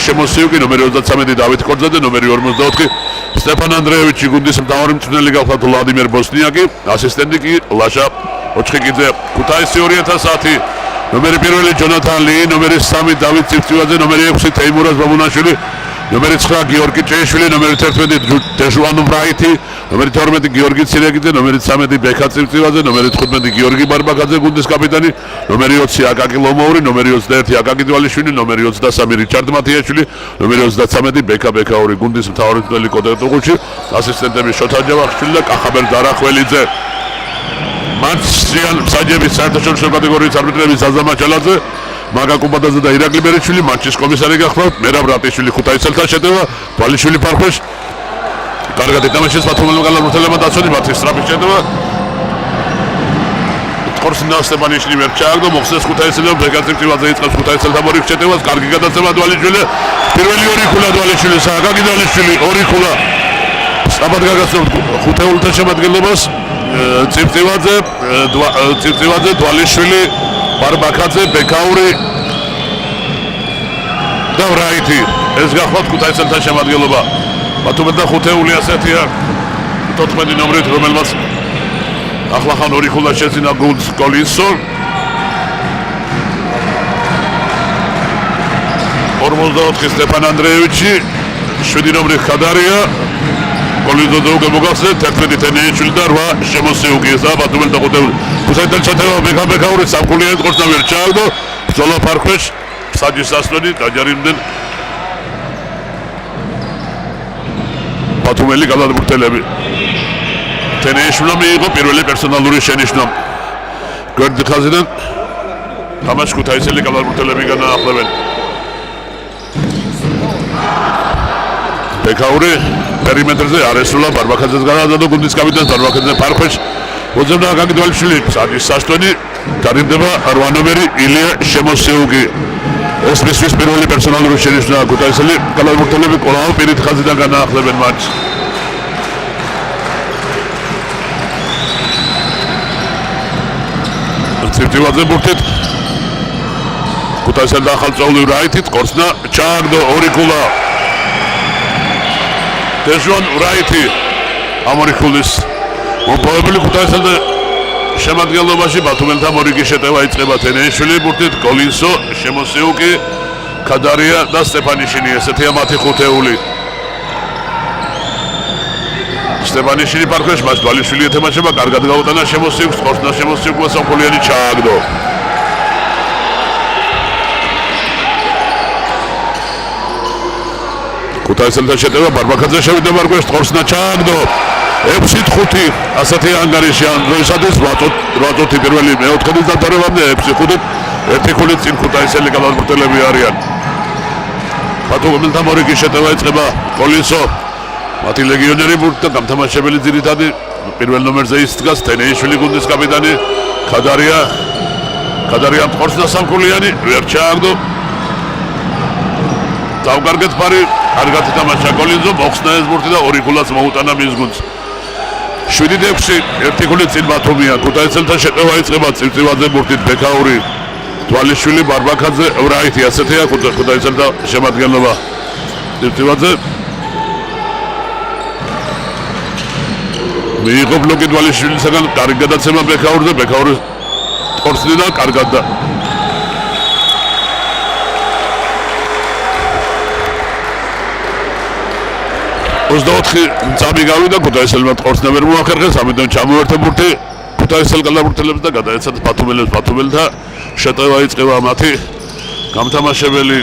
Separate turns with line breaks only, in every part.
შემოსიუკი, ნომერი 33 დავით კორძაძე, ნომერი 44 სტეფან ანდრეევიჩი, გუნდის მთავარი მწვრთნელი გახლავთ ვლადიმერ ბოსნიაკი, ასისტენტი კი ლაშა ოჩხიკიძე. ქუთაისი 2010, ნომერი 1 ჯონათან ლი, ნომერი 3 დავით ციფცივაძე, ნომერი 6 თეიმურაზ ბაბუნაშვილი, ნომერი 9 გიორგი ჭეიშვილი, ნომერი 11 დეჟუანუ ბრაიტი, ნომერი 12 გიორგი ცირეკიძე, ნომერი 13 ბექა ციფცივაძე, ნომერი 15 გიორგი ბარბაკაძე, გუნდის კაპიტანი, ნომერი 20 აკაკი ლომოური, ნომერი 21 აკაკი დვალიშვილი, ნომერი 23 რიჩარდ მათიაშვილი, ნომერი 33 ბექა ბექაური, გუნდის მთავარი მწვრთნელი კოტე ტუღუჩი, ასისტენტები შოთა ჯავახიშვილი და კახაბერ დარახველიძე. მატჩიან მსაჯების საერთაშორისო კატეგორიის არბიტრები ზაზა მაჩალაძე, მაგა კუბადაძე და ირაკლი ბერიშვილი, მატჩის კომისარი გახლავთ მერაბ რატიშვილი, ქუთაისელთა შეტევა, თვალიშვილი ფარფეშ. კარგად ითამაშეს ბათუმელმა გალავურთელებმა დაცვით მათი სწრაფი შეტევა. ხორსინა სტეპანიშვილი ვერ ჩააგდო, მოხსნეს ქუთაისელებმა, ბექა ციფცივაძე იწყებს ქუთაისელთა მორიგ შეტევას, კარგი გადაცემა თვალიშვილი, პირველი ორი ქულა თვალიშვილი, აკაკი თვალიშვილი, ორი ქულა. სწრაფად გაგაცნობთ ხუთეულთა შემადგენლობას. ციფცივაძე, თვალიშვილი, ბარბაკაძე, ბექაური და ვრაიტი. ეს გახლავთ ქუთაისელთა შემადგენლობა. ბათუმელთა ხუთეული ასეთია 14 ნომრით, რომელმაც ახლახან ორი ქულა შეძინა გუნდს კოლინსო. 44 სტეფან ანდრეევიჩი, 7 ნომრი ხადარია, კოლინზოზე უკვე მოგახსენეთ 11 თენეიშვილი და 8 შემოსიუკი. ესაა ბათუმელთა ხუთეული. ქუთაისთან ჩათევა ბექა ბექაური სამკულიანი ყორსნა ვერ ჩააგდო, ბრძოლა ფარქვეშ, საჯის სასვლელი დაჯარიმდნენ ბათუმელი გალავურთელები. თენეიშვილმა მიიღო პირველი პერსონალური შენიშვნა. გვერდი ხაზიდან თამაშს ქუთაისელი გალავურთელები განაახლებენ. ბექაური პერიმეტრზე არ ესრულა, ბარბაკაძეს განაადო გუნდის კაპიტანს, ბარბაკაძე ფარქვეშ მოძებნა აკაკი დვალიშვილი, საჯის სასვლელი დარივდება 8 ნომერი ილია შემოსიუკი. ეს მისთვის პირველი პერსონალური შენიშვნა. ქუთაისელი გალავურთელები კვლავ პირით ხაზიდან განაახლებენ მატჩს. ციფცივაძე ბურთით ქუთაისელი ახალწეული რაიტით ყორსნა ჩააგდო ორი ქულა. დეჟუან ვრაიტი ამ ორი ქულის მოპოვებული ქუთაისელთა შემადგენლობაში ბათუმელთა მორიგი შეტევა იწყება. თენეიშვილი ბურთით, კოლინსო, შემოსიუკი, ქადარია და სტეპანიშინი. ესეთია მათი ხუთეული. სტეპანიშინი ფარქვეშ, მას დვალიშვილი ეთამაშება, კარგად გაუტანა შემოსიუკს, ყორსნა შემოსიუკმა სამკულიანი ჩააგდო. ქუთაისელთა შეტევა, ბარბაკაძე შევიდა ფარქვეშ, ყორსნა ჩააგდო. 6-5 ასეთი ანგარიშია დღეისათვის 8 პირველი მეოთხედის დათარებამდე 6-5 ერთი ქულით წინ ქუთაისელი გალავურთელები არიან. ბათუმელთა მორიგი შეტევა იწყება. კოლინსო მათი ლეგიონერი ბურთი და გამთამაშებელი ძირითადი პირველ ნომერზე ის დგას თენეიშვილი გუნდის კაპიტანი ქადარია ყორსნა სამკულიანი ვერ ჩააგდო. დავკარგეთ ფარი, კარგად ითამაშა კოლინსო, მოხსნა ეს ბურთი და ორი ქულაც მოუტანა მის გუნდს. 7-6 ერთი ქულით წინ ბათუმია. ქუთაისელთა შეტევა იწყება. ციფცივაძე ბურთით, ბექაური, თვალიშვილი, ბარბაკაძე, ვრაიტი. ასეთია ქუთაისელთა შემადგენლობა. ციფცივაძე მიიღო ბლოკი თვალიშვილისაგან, კარგი გადაცემა ბექაურზე, ბექაური ყორსნიდან კარგად და 24 წამი გავიდა, ქუთაისელმა ყორსნა ვერ მოახერხეს, ამიტომ ჩამოერთა ბურთი ქუთაისელ გალავურთელებს და გადაეცათ ბათუმელებს. ბათუმელთა შეტევა იწყება. მათი გამთამაშებელი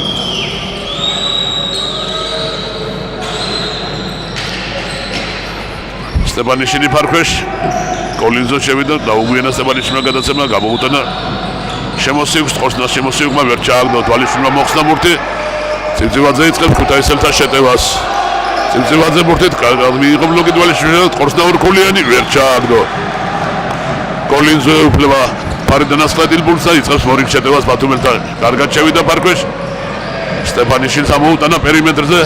სტეპანიშინი ფარქვეშ, კოლინზო შევიდა, დაუგვიანა სტეპანიშინმა გადაცემა, გამოუტანა შემოსიუკს, ყორსნა შემოსიუკმა ვერ ჩააგდო, თვალიშვილმა მოხსნა ბურთი. ციფცივაძე იწყებს ქუთაისელთა შეტევას. ციფცივაძე ბურთით მიიღო ბლოკი თვალიშვილმა, ყორსნა ორქულიანი ვერ ჩააგდო. კოლინზო ეუფლება ფარიდან ასხლეტილ ბურთს და იწყებს მორიგ შეტევას ბათუმელთან. კარგად შევიდა ფარქვეშ. სტეპანიშინს ამოუტანა პერიმეტრზე.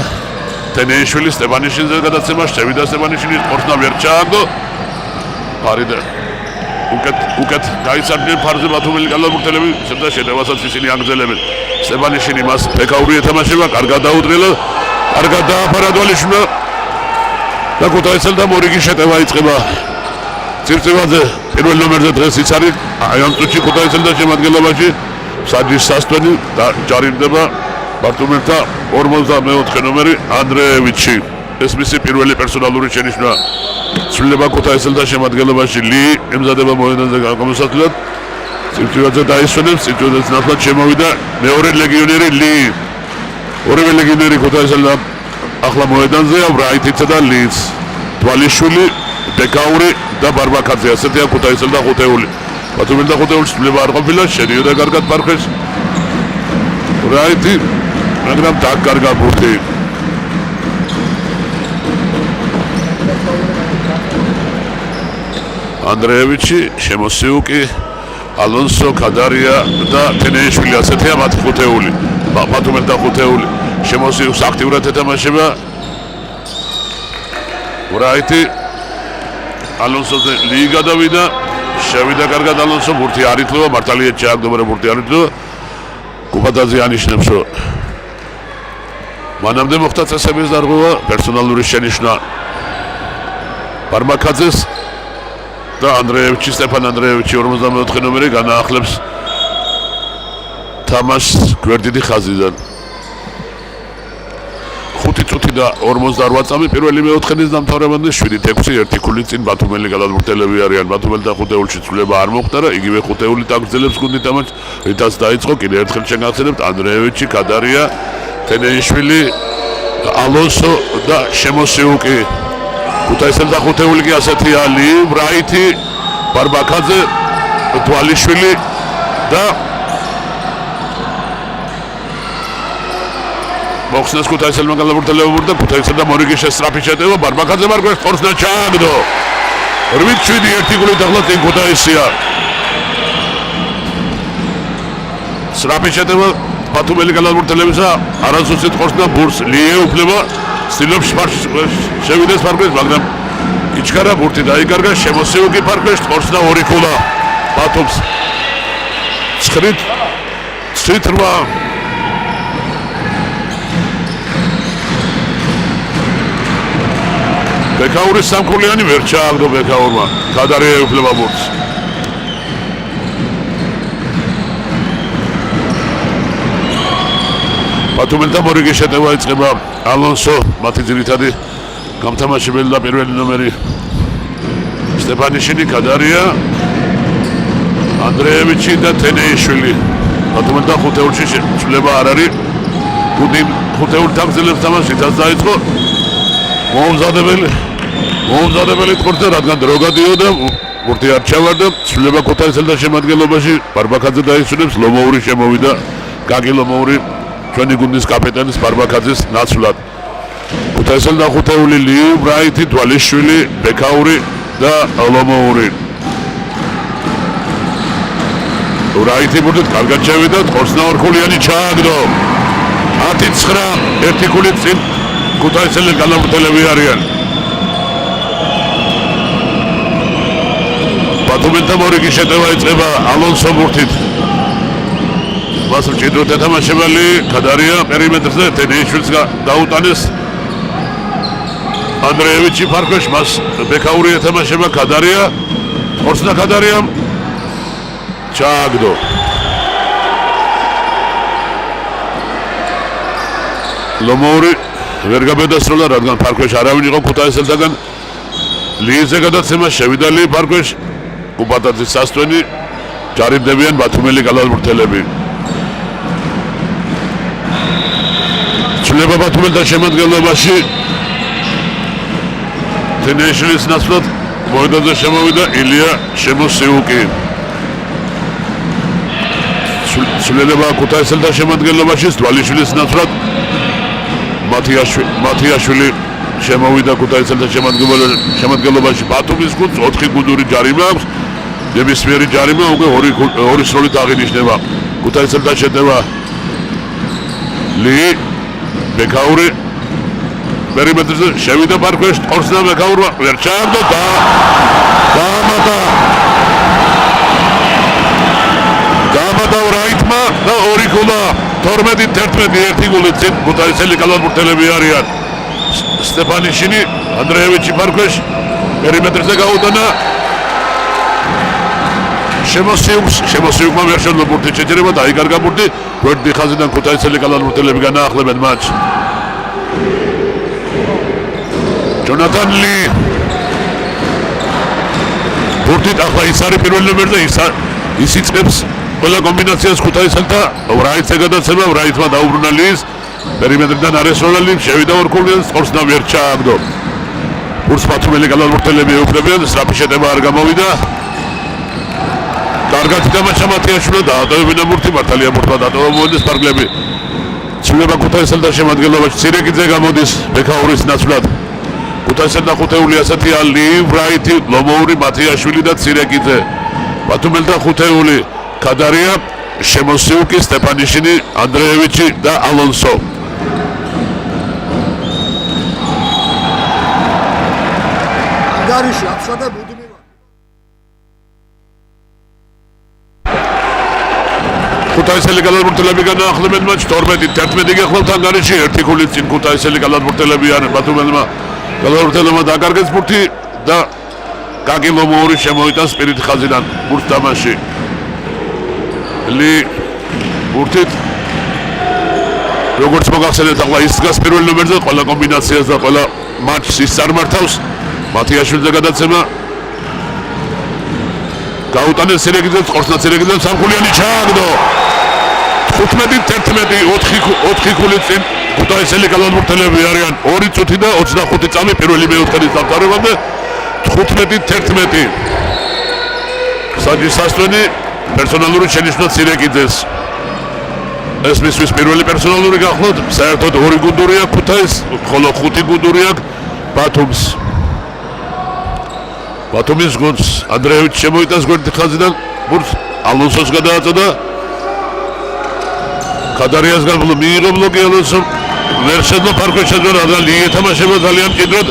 თენეიშვილი სტეპანიშინზე გადაცემა, შევიდა სტეპანიშინი, ყორსნა ვერ ჩააგდო. ფარიდა უკეთ გაიცარდნენ ფარზე ბათუმელი გალავურთელები, და შეტევასაც ისინი აგრძელებენ. სტეფანიშვილი მას ფეკაური ეთამაშება, კარგად დაუტრიალა, კარგად დააფარა დვალიშვილმა და ქუთაისელთა მორიგი შეტევა იწყება. ცირცივაძე პირველ ნომერზე დღეს ის არის, აი ამ წუთში ქუთაისელთა შემადგენლობაში საჯის სასტვენი და ჯარიმდება ბარტუმელთა 54 ნომერი ანდრეევიჩი. ეს მისი პირველი პერსონალური შენიშვნა. ცვლილება ქუთაისელთა შემადგენლობაში ლი ემზადება მოედანზე გამოსასვლელად. ცირცივაძე დაისვენებს, ცირცივაძეს ნაცვლად შემოვიდა მეორე ლეგიონერი ლი. ორივე ლეგიონერი ქუთაისელთა ახლა მოედანზეა, ბრაიტიცა და ლიც. თვალიშვილი, ბეკაური და ბარბაკაძე, ასეთია ქუთაისელთა ხუთეული. ბათუმელთა ხუთეულში ცვლილება არ ყოფილა, შედიოდა კარგად პარკში. ბრაიტი, მაგრამ დაკარგა ბურთი. ანდრეევიჩი, შემოსიუკი, ალონსო, კადარია და თენეიშვილი, ასეთია მათი ხუთეული. ბათუმელთა ხუთეული. შემოსიუკს აქტიურად ეთამაშება. ბრაიტი, ალონსოზე ლი გადავიდა, შევიდა კარგად ალონსო, ბურთი არ ითვლება, მართალია ჩააგდობრა ბურთი არ ითვლება. კუპატაძე ანიშნებს, რომ მანამდე მოხდა წესების დარღვევა, პერსონალური შენიშვნა ბარბაკაძეს და ანდრეევიჩი, სტეფან ანდრეევიჩი 54 ნომერი განაახლებს თამაშს გვერდიდი ხაზიდან. 5 წუთი და 48 წამი პირველი მეოთხენის დამთავრებამდე 7-6 ერთი ქულით წინ ბათუმელი გადამფრთელები არიან. ბათუმელთა ხუთეულში ცვლილება არ მოხდა და იგივე ხუთეული აგრძელებს გუნდი თამაშს, რითაც დაიწყო კიდევ ერთხელ შეგახსენებთ ანდრეევიჩი, კადარია, თენეიშვილი, ალონსო და შემოსიუკი. ქუთაისელთა ხუთეული კი ასეთია ლი, ბრაიტი, ბარბაკაძე, თვალიშვილი და მოხსნეს ქუთაისელმა გადამფრთელებები და ქუთაისელთა მორიგი შესწრაფი შეტევა, ბარბაკაძე მარგვეს ხორცნა ჩააგდო. 8-7 ერთი გოლით ახლა წინ ქუთაისია. სწრაფი შეტევა ბათუმელი გადამფრთელებისა, არასუსით ხორცნა ბურს ლიე უფლება, სტილობს შევიდეს ფარგლებს, მაგრამ იჩქარა ბურთი დაიკარგა, შემოსიუკი ფარგლებს, ხორცნა 2 ქულა ბათუმს. 9-8 ბეკაურის სამკვლიანი ვერ ჩააგდო ბეკაურმა, კადარია ეუფლება ბურთს. ბათუმელთა მორიგი შეტევა იწყება, ალონსო, მათი ძირითადი გამთამაშებელი და პირველი ნომერი სტეფანიშვილი, კადარია, ანდრეევიჩი და თენეიშვილი. ბათუმელთა ხუთეულში ცვლილება არ არის, გუნდი ხუთეულით აგრძელებს თამაშს, რითაც დაიწყო მოუმზადებელი თქორდა, რადგან დრო გადიოდა, ბურთი არ ჩავარდა, ცვლილება ქუთაისელთა შემადგენლობაში, ბარბაკაძე დაისვენებს, ლომოური შემოვიდა, გაგი ლომოური, ჩვენი გუნდის კაპიტანის ბარბაკაძის ნაცვლად. ქუთაისელთა ხუთეული ლი, ბრაიტი, თვალიშვილი, ბეკაური და ლომოური. ბრაიტი ბურთით კარგად შევიდა, ხორცნა 2 ქულიანი ჩააგდო. 10-9 ერთი ქულით წინ ქუთაისელთა გადამფრთელები არიან. ბათუმელთა მორიგი შეტევა იწყება ალონსო ბურთით. მას მჭიდროდ ეთამაშებელი, კადარია პერიმეტრზე, თენეიშვილს დაუტანეს. ანდრეევიჩი ფარქვეშ, მას ბეკაური ეთამაშება, კადარია, ხორცნა კადარიამ ჩააგდო. ლომოური ვერ გაბედასროლა, რადგან ფარქვეშ არავინ იყო ქუთაისელთაგან. ლიეზე გადაცემა შევიდა ლი ფარქვეშ, კუპატაძის სასტვენი, ჯარიმდებიან ბათუმელი გადამფრთელები. ცვლილება ბათუმელთა შემადგენლობაში, თენეიშვილის ნაცვლად მოედანზე შემოვიდა ილია შემოსიუკი. ცვლილება ქუთაისელთა შემადგენლობაში, თვალიშვილის ნაცვლად მათიაშვილი შემოვიდა ქუთაისელთა შემადგენლობაში. ბათუმის გუნდს 4 გუნდური ჯარიმა აქვს, ნებისმიერი ჯარიმა უკვე 2 სროლით აღინიშნება. ქუთაისელთა შეტევა ლი, ბეკაური, პერიმეტრზე შევიდა ფარქვეშ, ხორცნა ბეკაურმა ვერ ჩააგდო და დაამატა ბრაიტმა და 2 ქულა. 12-11 ერთი გოლით წინ ქუთაისელი კალათბურთელები არიან. სტეფანიშინი, ანდრეევიჩი ფარგლეშ პერიმეტრზე გაუტანა. შემოსიუკმა ვერ შეძლო ბურთის შეჭრება, დაიკარგა ბურთი. გვერდი ხაზიდან ქუთაისელი კალათბურთელები განაახლებენ მატჩს. ჯონათან ლი ბურთით ახლა ის არის პირველ ნომერზე, ის იწყებს ყველა კომბინაციას ქუთაისელთა. ვრაიტზე გადაცემა, ვრაიტმა დაუბრუნა ლის. პერიმეტრიდან არესროლელი შევიდა ორქულიანს, ხორცნა ვერ ჩააგდო. ბურთს პატრონელი კალათბურთელები ეუფლებიან, სწრაფი შეტევა არ გამოვიდა. კარგად ითამაშა მათიაშვილი, დაატოვებინა ბურთი, მართალია ბურთმა დატოვა მოედეს ფარგლები. ცვლილება ქუთაისელთა შემადგენლობაში, ცირეკიძე გამოდის ბექაურის ნაცვლად. ქუთაისელთა ხუთეული ასეთია: ლი, ვრაიტი, ლომოური, მათიაშვილი და ცირეკიძე. ბათუმელთა ხუთეული: ქადარია, შემოსიუკი, სტეფანიშინი, ანდრეევიჩი და ალონსო.
ანგარიში აფშა და ბუდმილა.
ქუთაისელი კალათბურთელები განაახლებენ მატჩს 12-11 გახლავთ ანგარიში, ერთი ქულით წინ ქუთაისელი კალათბურთელები არიან. ბათუმელმა კალათბურთელებმა დაკარგეს ბურთი და კაკი ლომოური შემოიტანს პირით ხაზიდან ბურთს თამაში. ლი ბურთით როგორც მოგახსენეთ, ახლა ის დგას პირველ ნომერზე, ყველა კომბინაციას და ყველა მატჩს ის წარმართავს. მათიაშვილზე გადაცემა. გაუტანეს ცირეკიძეს, ხორცნა ცირეკიძემ სამხულიანი ჩააგდო. 15-11 4 ქულით წინ ქუთაისელი კალათბურთელები არიან. 2 წუთი და 25 წამი პირველი მეოთხედის დამთავრებამდე. 15-11 საჯის სასწვენი პერსონალური შენიშვნა ცირეკიძეს. ეს მისთვის პირველი პერსონალური გახლავთ. საერთოდ 2 გუნდური აქვს ქუთაისს, ხოლო 5 გუნდური აქვს ბათუმს. ბათუმის გუნდს ანდრეევიჩი შემოიტანს გვერდი ხაზიდან, ბურთს ალონსოს გადააწოდა. ქადარიას გამო მიიღო ბლოკი ალონსომ, ვერ შეძლო ფარქვე შეძვენა და ლი ეთამაშება ძალიან მჭიდროდ.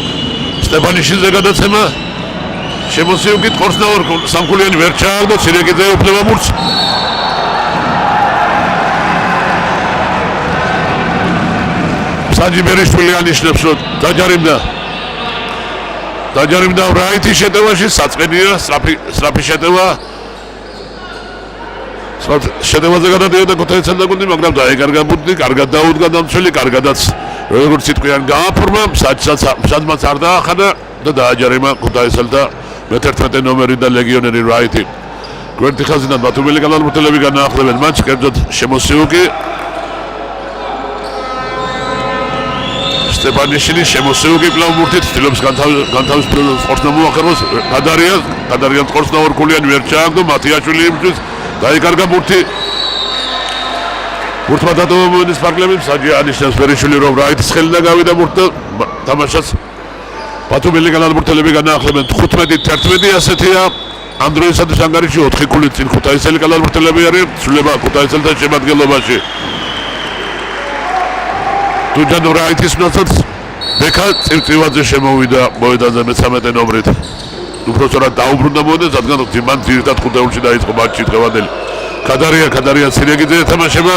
სტეფანიშინზე გადაცემა. შემოსიუკით ხორცნა სამხულიანი ვერ ჩააგდო, ცირეკიძე ეუფლება ბურთს. საჯი ბერიშვილი ანიშნებს, რომ დაჯარიმდა ვრაიტის შეტევაში, საწყენია, სწრაფი შეტევა. შეტევაზე გადადიოდა ქუთაისელთა გუნდი, მაგრამ დაეკარგა ბურთი, კარგად დაუდგა დამცველი, კარგადაც როგორც სიტყვიან გააფორმა, სადმაც არ დაახადა და დააჯარიმა ქუთაისელთა მე-11 ნომერი და ლეგიონერი ვრაიტი. გვერდი ხაზიდან ბათუმელი კალათბურთელები განაახლებენ მატჩს, კერძოდ შემოსიუკი, სტეფანიშინი, შემოსიუკი კვლავ ბურთით ცდილობს განთავისუფლებას ხორცნა მოახერხოს. ქადარიამ ხორცნა ორქულიანი ვერ ჩააგდო, მათიაშვილი იმისთვის დაიკარგა ბურთი. ბურთმა დატოვა მოედეს ფარგლები, საჯი ანიშნავს ბერიშვილი, რომ ვრაიტის ხელიდან გავიდა ბურთი და თამაშას ბათუმელი კალათბურთელები განაახლებენ. 15-11 ასეთია ამ დროისათვის ანგარიში, 4 ქულით წინ ქუთაისელი კალათბურთელები არიან, ცვლილება ქუთაისელთა შემადგენლობაში. თუნდაც ვრაიტის ნაცვლად ბექა წივწივაძე შემოვიდა მოედანზე მე-13 ნომრით. უფრო სწორად დაუბრუნდა მოედანს, რადგან მან ძირითად ხუთეულში დაიწყო მატჩი დღევანდელი. ქადარია ცირეკიძე ეთამაშება.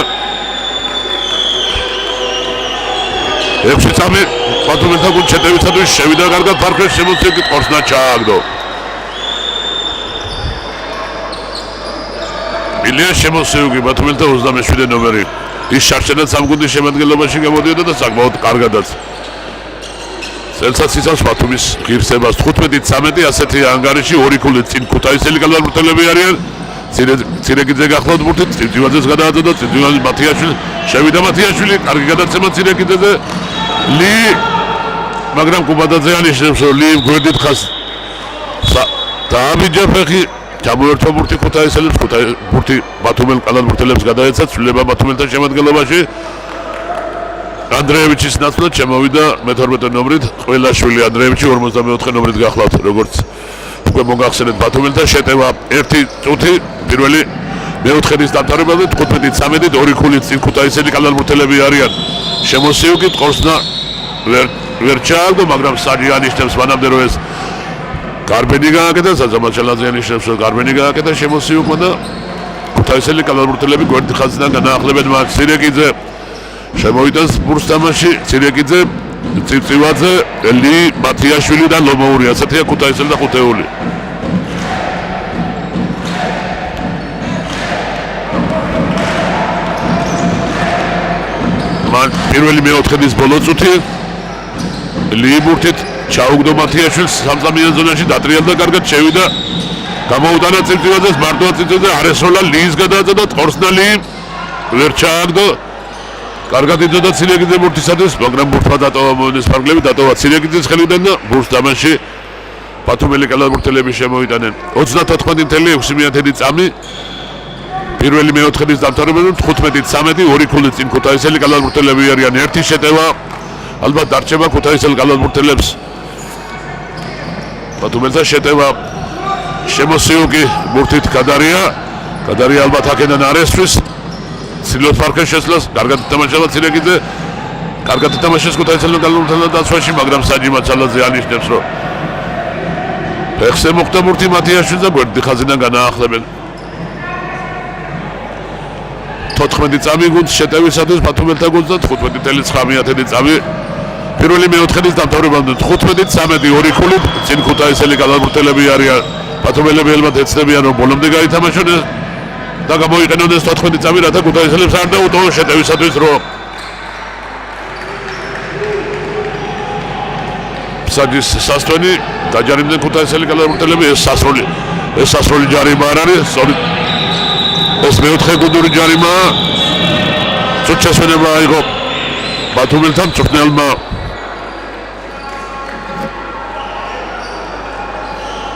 6 წამი ბათუმელთა გუნდს შეტევისათვის შევიდა კარგად ფარქვე, შემოსიუკით ხორცნა ჩააგდო. ილია შემოსიუკი, ბათუმელთა 27 ნომერი. ის შარშენად სამ გუნდის შემადგენლობაში გამოდიოდა და საკმაოდ კარგადაც. წელსაც იცავს ბათუმის ღირსებას. 15-13 ასეთი ანგარიში, 2 ქულით წინ ქუთაისელი კალათბურთელები არიან. ცირეკიძე გახლავთ ბურთით, წივწივაძეს გადააწოდა, წივწივაძე მათიაშვილი, შევიდა მათიაშვილი, კარგი გადაცემა ცირეკიძეზე. ლი, მაგრამ კუბადაძე ანიშნებს, რომ ლი გვერდით ხას დააბიჯა ფეხი. ჩამოერთვა ბურთი ქუთაისელებს, ბურთი ბათუმელ კალათბურთელებს გადაეცა, ცვლილება ბათუმელთა შემადგენლობაში. ანდრეევიჩის ნაცვლად შემოვიდა მე-12 ნომრით ყველაშვილი. ანდრეევიჩი 44 ნომრით გახლავთ, როგორც უკვე მოგახსენეთ, ბათუმელთა შეტევა 1 წუთი პირველი მეოთხედის დამთავრებამდე. 15-13 2 ქულით წინ ქუთაისელი კალათბურთელები არიან. შემოსიუკით ხორცნა ვერ ჩააგდო, მაგრამ საჯი ანიშნებს მანამდე, რომ ეს გარბენი გააკეთა, საზამაჩალაძე ანიშნებს, რომ გარბენი გააკეთა შემოსიუკმა და ქუთაისელი კალათბურთელები გვერდი ხაზიდან განაახლებენ მატჩს. ცირეკიძე შემოვიდა ბურს თამაში, ცირეკიძე, ცივცივაძე, ელი მათიაშვილი და ლომოური, ასეთია ქუთაისელი და ხუთეული. პირველი მეოთხედის ბოლო წუთი ლიბურთით ჩაუგდო მათიაშვილს სამწამიან ზონაში დატრიალდა კარგად შევიდა გამოუტანა ცივცივაძეს მარტო ცივცივაძე არ ესროლა ლის გადააწოდა ტორსნალი ვერ ჩააგდო კარგად იწოდა ცირეკიძე ბურთისათვის მაგრამ ბურთმა დატოვა მოენის ფარგლები დატოვა ცირეკიძის ხელიდან და ბურთს თამაში ბათუმელი კალათბურთელები შემოიტანენ 34.6 წამი პირველი მეოთხედის დამთავრებამდე 15-13 ორი ქულით წინ ქუთაისელი კალათბურთელები არიან ერთი შეტევა ალბათ დარჩება ქუთაისელ კალათბურთელებს ბათუმელთა შეტევა შემოსიუგი ბურთით გადარია ალბათ აქედან არ ესვრის ცდილობს ფარქეს შესვლას კარგად ითამაშება ცირეკიძე კარგად ითამაშეს ქუთაისელ კალათბურთელთა დაცვაში მაგრამ საჯიმად ცალაძე ანიშნებს რომ ფეხზე მოხვდა ბურთი მათიაშვილს და გვერდი ხაზიდან განაახლებენ 14 წამი გუნდს შეტევისათვის ბათუმელთა გუნდს და 15.9 წამი პირველი მეოთხედის დამთავრებამდე 15-13 ორი ქულით წინ ქუთაისელი კალათბურთელები არიან ბათუმელები ელბათ ეცდებიან რომ ბოლომდე გაითამაშონ და გამოიყენონ ეს 14 წამი რათა ქუთაისელებს არ დაუტოვონ შეტევისათვის რომ საჯის სასტვენი დაჯარიმდნენ ქუთაისელი კალათბურთელები ეს სასროლი ჯარიმა არ არის სწორედ ეს მეოთხე გუნდური ჯარიმა ცუდ შესვენება აიღო ბათუმელთან მწვრთნელმა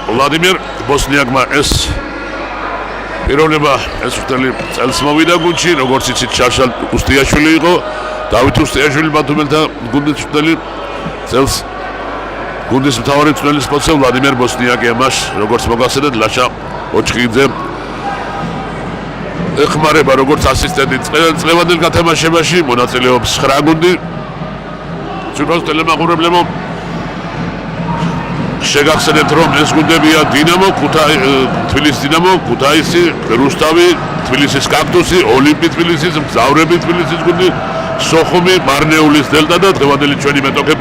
ვლადიმერ ბოსნიაკმა ეს პიროვნება ეს მწვრთნელი წელს მოვიდა გუნდში როგორც იცით შარშალ უსტიაშვილი იყო დავით უსტიაშვილი ბათუმელთა გუნდის მწვრთნელი წელს გუნდის მთავარი მწვრთნელის პოსტზე ვლადიმერ ბოსნიაკი ამას როგორც მოგახსენეთ ლაშა ოჩხიძე ეხმარება როგორც ასისტენტი წლევანდელ გათამაშებაში მონაწილეობს 9 გუნდი ცურავს ტელემაყურებლებო შეგახსენებთ რომ ეს გუნდებია დინამო თბილისის დინამო ქუთაისი რუსთავი თბილისის კაქტუსი ოლიმპი თბილისის მგზავრები თბილისის გუნდი სოხუმი მარნეულის დელტა და დღევანდელი ჩვენი მეტოქე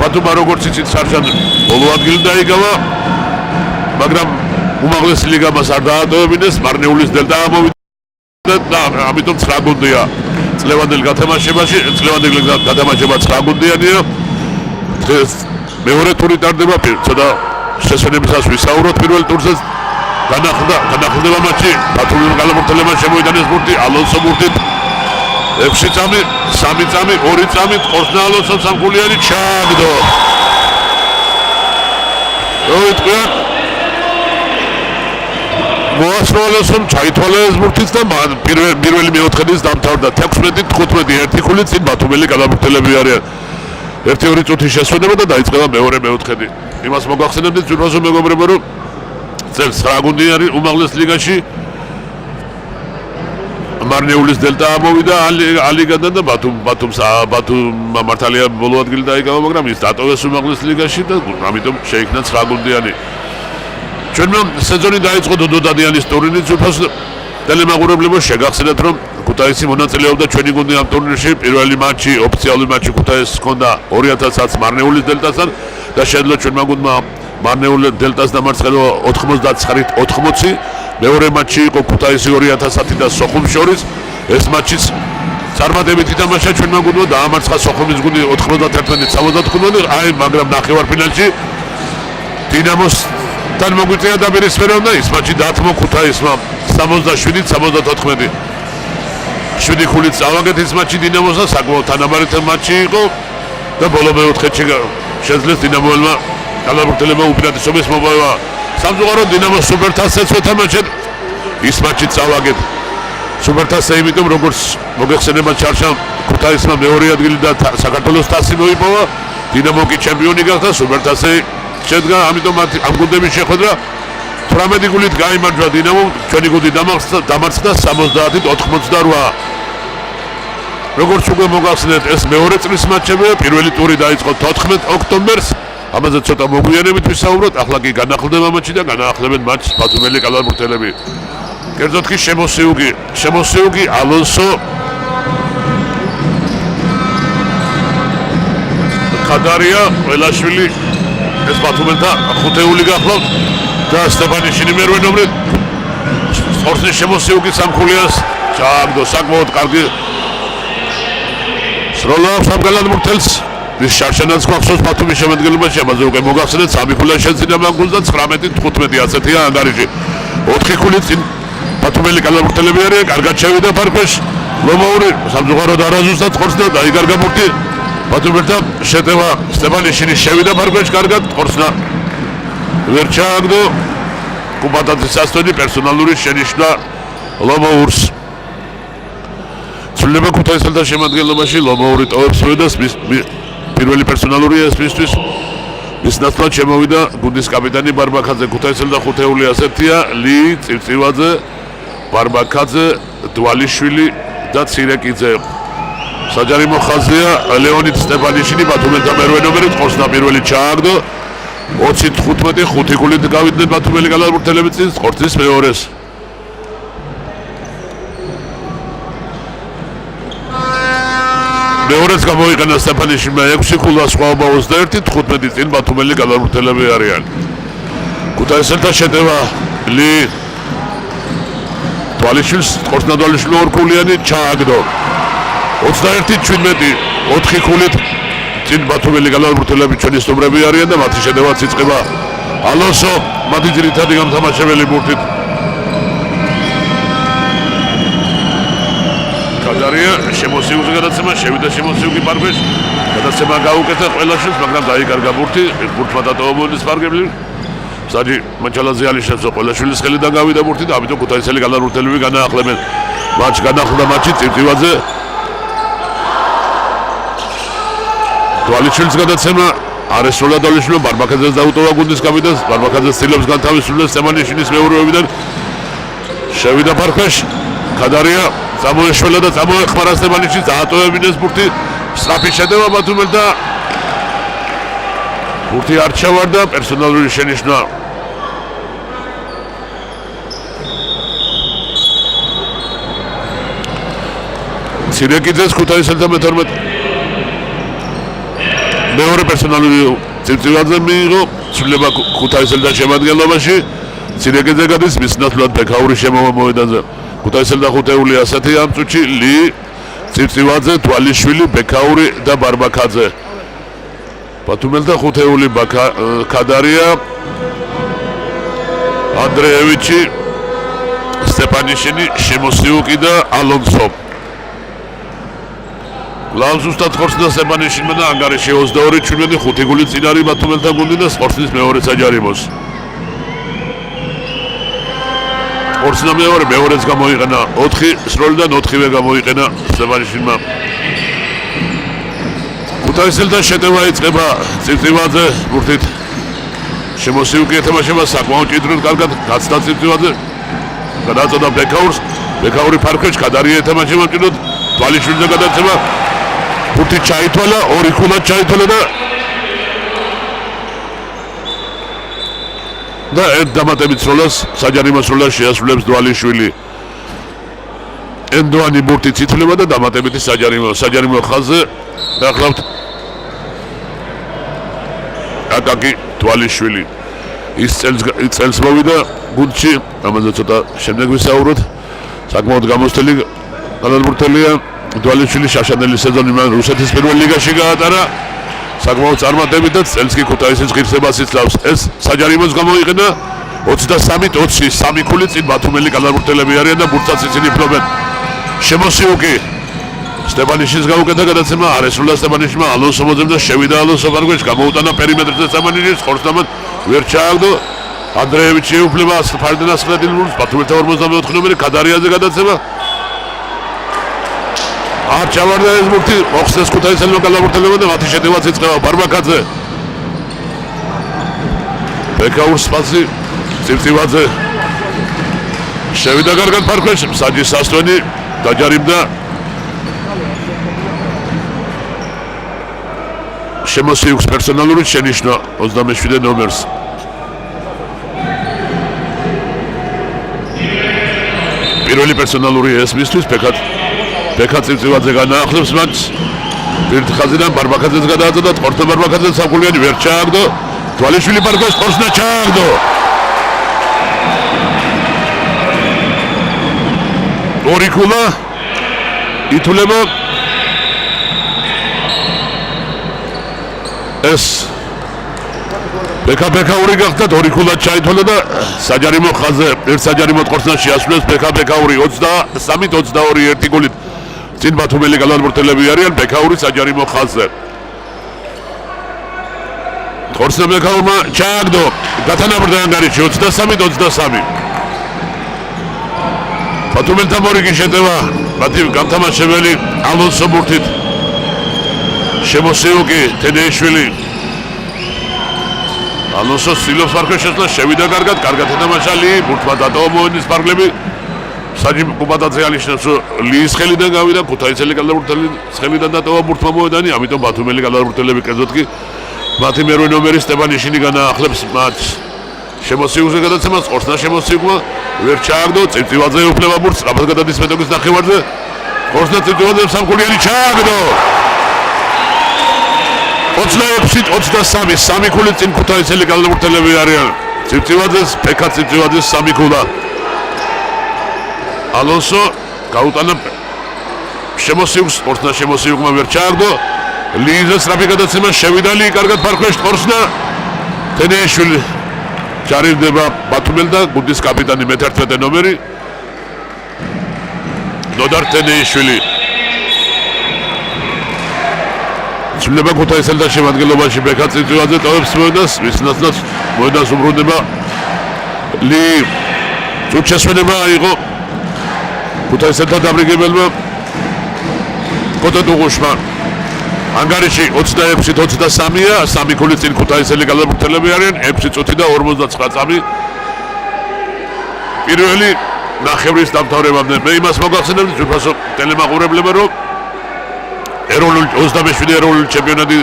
ბათუმმა როგორც იცით სარჟან ბოლო ადგილი დაიგავა მაგრამ უმაღლესი ლიგამას არ დაატოვებინეს მარნეულის დელტა ამოვიდა და ამიტომ 9 გუნდია წლევანდელ გათამაშებაში 9 გუნდიანია დღეს მეორე ტური ტარდება ცოტა შესვენებისას ვისაუბროთ პირველ ტურზე განახლდება მატჩი ბათუმის კალათბურთელებმა შემოიტანეს ბურთი ალონსო ბურთით 6 წამი 3 წამი 2 წამი ყორსნა ალონსო სამგულიანი ჩააგდო ოიტყვია მოასროლესომ ჩაითვალა ეს ბურთიც და პირველი მეოთხედის დამთავრდა 16-15 ერთი ქულით წინ ბათუმელი კალათბურთელები არიან 1-2 წუთი შესვენება და დაიწყება მეორე მეოთხედი იმას მოგახსენებთ ძვირფასო მეგობრებო რომ წელს 9 გუნდი არის უმაღლეს ლიგაში მარნეულის დელტა ამოვიდა ალიგადან და ბათუმმა მართალია ბოლო ადგილი დაიკავა მაგრამ ის დატოვეს უმაღლეს ლიგაში და ამიტომ შეიქმნა 9 გუნდიანი ჩვენმა სეზონი დაიწყო დოდო დადიანის ტურნირით ძვირფასო ტელემაყურებლებო შეგახსენებთ რომ ქუთაისი მონაწილეობდა ჩვენი გუნდი ამ ტურნირში პირველი მატჩი ოფიციალური მატჩი ქუთაისს ჰქონდა 2000-ს მარნეულის დელტასთან და შეძლო ჩვენმა გუნდმა მარნეულის დელტას დამარცხება 99-80 მეორე მატჩი იყო ქუთაისი 2010 და სოხუმს შორის ეს მატჩიც წარმატებით ითამაშა ჩვენმა გუნდმა დაამარცხა სოხუმის გუნდი 91-75 აი მაგრამ ნახევარფინალში დინამოსთან მოგვიწია დაპირისპირება და ის მატჩი დათმო ქუთაისმა 77-74 7 ქულით წავაგეთ ის მატჩი დინამოს და საკმაოდ თანაბარი მატჩი იყო და ბოლო მეოთხედში შეძლეს დინამოელმა კალათბურთელებმა უპირატესობის მოპოვა სამწუხაროდ დინამოს სუპერთასზე წვეთამაშეთ ის მატჩი წავაგეთ სუპერთასზე იმიტომ როგორც მოგეხსენება ჩარჩა ქუთაისმა მეორე ადგილი და საქართველოს თასი მოიპოვა დინამო კი ჩემპიონი გახდა სუპერთასზე შედგა ამიტომ ამ გუნდების შეხვედრა 18 გულით გაიმარჯვა დინამო ჩვენი გუნდი დამარცხდა 70-88 როგორც უკვე მოგახსენეთ ეს მეორე წლის მატჩებია პირველი ტური დაიწყო 14 ოქტომბერს ამაზე ცოტა მოგვიანებით ვისაუბროთ ახლა კი განახლდება მატჩი და განაახლებენ მატჩს ბათუმელი კალათბურთელები კერძოდ კი შემოსიუგი ალონსო ხადარია ველაშვილი ეს ბათუმელთა ხუთეული გახლავთ და სტეფანიშვილი მერვე ნომრით სპორტის შემოსიუგი სამხულიას ჩააგდო საკმაოდ კარგი სროლა სამგალად მურთელს ის შარშანაც გვახსოვს ბათუმის შემადგენლობაში ამაზე უკვე მოგახსენეთ სამი ქულა შეძინა მაგულს და 19-15 ასეთია ანგარიში 4 ქულით წინ ბათუმელი კალამურთელები არიან კარგად შევიდა ფარფეშ ლომაური სამწუხაროდ არაზუსტად ხორცდა დაიგარგა ბურთი ბათუმელთა შეტევა სტეფანიშვილი შევიდა ფარფეშ კარგად ხორცნა ვერ ჩააგდო კუბატაძის სასწვენი პერსონალური შენიშვნა ლომაურს ცვლილება ქუთაისელთა შემადგენლობაში ლომაური ტოვებს როდას პირველი პერსონალურია ეს მისთვის მის ნაცვლად შემოვიდა გუნდის კაპიტანი ბარბაკაძე ქუთაისელთა ხუთეული ასეთია ლი წივწივაძე ბარბაკაძე დვალიშვილი და ცირეკიძე საჯარიმო ხაზია ლეონიდ სტეფანიშვილი ბათუმელთა მერვე ნომერით ხორცნა პირველი ჩააგდო 20-15 ხუთი ქულით გავიდნენ ბათუმელი კალამურთელები წინ ხორცის მეორეს მეორეც გამოიყენა სტეფანიშვილმა 6 ქულა სხვაობა 21-15 წინ ბათუმელი კალამურთელები არიან ქუთაისელთა შეტევა ლი თვალიშვილს ხორცნა თვალიშვილი ორქულიანი ჩააგდო 21-17 4 ქულით წინ ბათუმელი კალამურთელები ჩვენი სტუმრები არიან და მათი შეტევაც იწყება ალონსო მათი ძირითადი გამთამაშებელი ბურთით ხადარია შემოსიუგზე გადაცემა შევიდა შემოსიუგი პარფეშ გადაცემა გაუკეთა ყველაშიც მაგრამ დაიკარგა ბურთი ბურთმა დატოვა მონის პარგებლი საჯი მაჩალაძე ალიშევსო ყველაშვილის ხელიდან გავიდა ბურთი და ამიტომ ქუთაისელი კალამურთელები განაახლებენ მატჩი განახლდა მატჩი წივწივაძე თვალიშვილის გადაცემა არესროლა თვალიშვილმა ბარბაკაძეს დაუტოვა გუნდის კაპიტანს ბარბაკაძე ცდილობს განთავისუფლდეს სტეფანიშვილის მეორეობიდან შევიდა ფარფეშ ხადარია წამოეშველა და წამოეხმარა სტეფანიშვილს დაატოვებინეს ბურთი სწრაფი შეტევა ბათუმელთა ბურთი არ ჩავარდა პერსონალური შენიშვნა ცირეკიძეს ქუთაისელთა მე-12 მეორე პერსონალური წივწივაძე მიიღო ცვლილება ქუთაისელთა შემადგენლობაში ცირეკიძე გადის მის ნაცვლად ბექაური შემოვა მოედანზე ქუთაისელთა ხუთეული ასეთი ამ წუთში ლი წივწივაძე თვალიშვილი ბექაური და ბარბაკაძე ბათუმელთა ხუთეული ხადარია ანდრეევიჩი სტეფანიშვილი შემოსიუკი და ალონსო ლავზუსტად ხორცდა სტეფანიშვილმა და ანგარიში 22-17 5 გული წინ არის ბათუმელთა გუნდი და სპორტის მეორე საჯარიმოს ხორცნა მეორეც გამოიყენა 4 სროლიდან 4-ვე გამოიყენა სტეფანიშვილმა ქუთაისელთა შეტევა იწყება წივწივაძე ბურთით შემოსიუკი ეთამაშება საკმაოდ ჭიდროდ კარგად გაცდა წივწივაძე გადაწოდა ბექაურს ბექაური ფარქეშ ხადარია ეთამაშება ჭიდროდ თვალიშვილზე გადაცემა ბურთი ჩაითვალა ორი ქულა ჩაითვალა და ერთ დამატებით სროლას საჯარიმო სროლას შეასრულებს დვალიშვილი ენდოვანი ბურთით ითვლება და დამატებითი საჯარიმო ხაზზე ახლავთ აკაკი დვალიშვილი ის წელს მოვიდა გუნდში ამაზე ცოტა შემდეგ ვისაუბროთ საკმაოდ გამოცდილი კალამურთელია დვალიშვილი შაშანელი სეზონი მან რუსეთის პირველ ლიგაში გაატარა საკმაოდ წარმატებით და წელს კი ქუთაისის ღირსებას იცლავს ეს საჯარიმოს გამოიყენა 23-20 3 ქული წინ ბათუმელი კალამურთელები არიან და ბურთსაც ისინი ფლობენ შემოსიუკი სტეფანიშვილის გაუკეთა გადაცემა არესროლა სტეფანიშვილმა ალონსო მოძებნა შევიდა ალონსო გარკვეში გამოუტანა პერიმეტრზე სტეფანიშვილს ხორცნამან ვერ ჩააგდო ანდრეევიჩი ეუფლება ფარდენას ხლედილურს ბათუმელთა 54 ნომერი ხადარიაზე გადაცემა არ ჩავარდა ეს ბურთი მოხსნეს ქუთაისელმა კალამურთელებმა და მათი შეტევაც იწყება ბარბაკაძე ბექაურს პასი წივწივაძე შევიდა კარგად ფარქვეშ საჯის სასწვენი დაჯარიმდა შემოსიუქს პერსონალური შენიშვნა 27 ნომერს პირველი პერსონალური ეს მისთვის ფეკა წივწივაძე განაახლებს მატჩს. ერთ ხაზიდან ბარბაკაძეც გადააწოდა, სპორტო ბარბაკაძე სამკულიანი ვერ ჩააგდო. თვალიშვილი პარკოს სპორტსნა ჩააგდო. ორიკულა ითვლება ეს ბეკაური გახდა, ორიკულა ჩაითვალა და საჯარიმო ხაზზე ერთ საჯარიმო ტყორცნაში ასვლებს ბეკაური 23-22 ერთი გოლით წინ ბათუმელი გალანბურთელები არიან ბეკაური საჯარიმო ხაზზე. ტყორცნა ბეკაურმა ჩააგდო გათანაბრდა ანგარიში 23-23. ბათუმელთა მორიგი შეტევა მათი გამთამაშებელი ალონსო ბურთით შემოსეუგი თედეიშვილი ალონსო სილოს ფარკოს შესვლა შევიდა კარგად ეთამაშალი ბურთმა დატოვა მოენის ფარგლები საჯი კუბადაძე ალიშნას ლის ხელიდან გავიდა ქუთაისელი გალანბურთელი ხელიდან დატოვა ბურთმა მოედანი ამიტომ ბათუმელი გალანბურთელები კერძოდ კი მათი მერვე ნომერი სტეპანიშინი განაახლებს მატჩს შემოსიუზე გადაცემას ორსნა შემოსიუგმა ვერ ჩააგდო წივწივაძე უფლება ბურთს რაბად გადადის მეტოქის ნახევარზე ორსნა წივწივაძე სამკულიანი ჩააგდო 26-23 სამი ქულით წინ ქუთაისელი გალანბურთელები არიან წივწივაძეს ფეკა წივწივაძეს სამი ქულა ალონსო გაუტანა შემოსიუგს ორსნა შემოსიუგმა ვერ ჩააგდო ლიიზას რაბი გადაცემა შევიდალი კარგად ფარქვეშ ორსნა თენეიშვილი ჩარივდება ბათუმელ და გუნდის კაპიტანი მე-11 ნომერი ნოდარ თენეიშვილი ცვლილება ქუთაისელთა შემადგენლობაში ბეკა წიწვაძე ტოვებს მოედანს ვისნაცნაც მოედანს უბრუნდება ლი წუჩესვენება იყო ქუთაისელთა დაბრიგებელმა კოტატუღუშმა ანგარიში 26-23-ია, სამი ქულით წინ ქუთაისელი გალანბურთელები არიან, 6 წუთი და 59 წამი. პირველი ნახევრის დამთავრებამდე მე იმას მოგახსენებთ თვითონ ტელემაყურებლებმა, რომ 27 ეროვნული ჩემპიონატი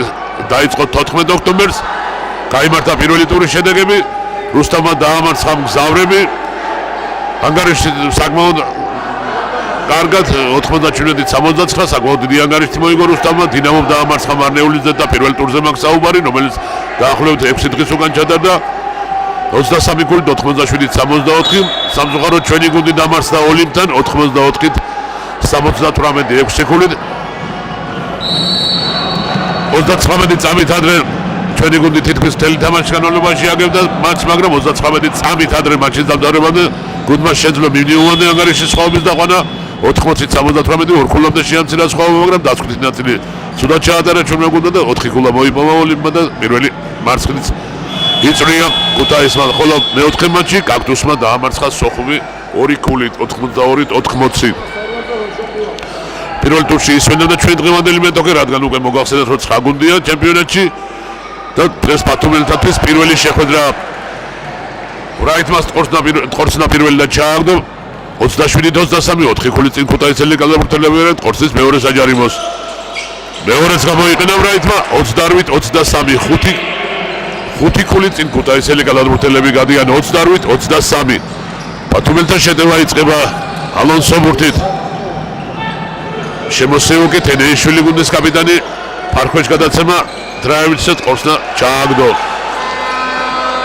დაიწყო 14 ოქტომბერს, გაიმართა პირველი ტურის შედეგები, რუსთავმა დაამარცხა მგზავრები. ანგარიში საკმაოდ კარგად 97-69 საკმაოდ დიდი ანგარიში მოიგო რუსთავმა დინამომ დაამარცხა მარნეულიძე და პირველ ტურზე მაქვს საუბარი რომელიც დაახლოებით 6 დღის უკან ჩატარდა 23 ქულით 97-64 სამწუხაროდ ჩვენი გუნდი დამარცხდა ოლიმპთან 94-ით 78 6 ქულით 39 წამით ადრე ჩვენი გუნდი თითქმის მთელი თამაშის განმავლობაში აგებდა მატჩს მაგრამ 39 წამით ადრე მატჩის დამთავრებამდე გუნდმა შეძლო მინიმუმამდე ანგარიშის სხვაობის დაყვანა 80-78 ორქულამდე შეამცირა სხვაობა, მაგრამ დაწყვეტილი ნაწილი ცუდად ჩაატარა ჩვენმა გუნდმა და 4 ქულა მოიპოვა ოლიმპმა და პირველი მარცხნიც იწვრია ქუთაისმა, ხოლო მეოთხე მატჩი კაქტუსმა დაამარცხა სოხუმი 2 ქულით 82-80. პირველ ტურში ისვენდა ჩვენ დღევანდელი მეტოქე, რადგან უკვე მოგახსენეთ, რომ 9 გუნდია ჩემპიონატში და ეს ბათუმელთათვის პირველი შეხვედრა ვრაითმა ტყორცნა პირველი და ჩააგდო 27-23 4 ქულით წინ ქუთაისელი გალანბურთელები არიან ტყორცნის მეორე საჯარიმოს. მეორეც გამოიყენა ვრაითმა 28-23 5 ქულით წინ ქუთაისელი გალანბურთელები გადიან 28-23. ბათუმელთა შეტევა იწყება ალონსო ბურთით. შემოსეუგი თენეიშვილი გუნდის კაპიტანი ფარქვეშ გადაცემა დრაევიჩზე ტყორცნა ჩააგდო.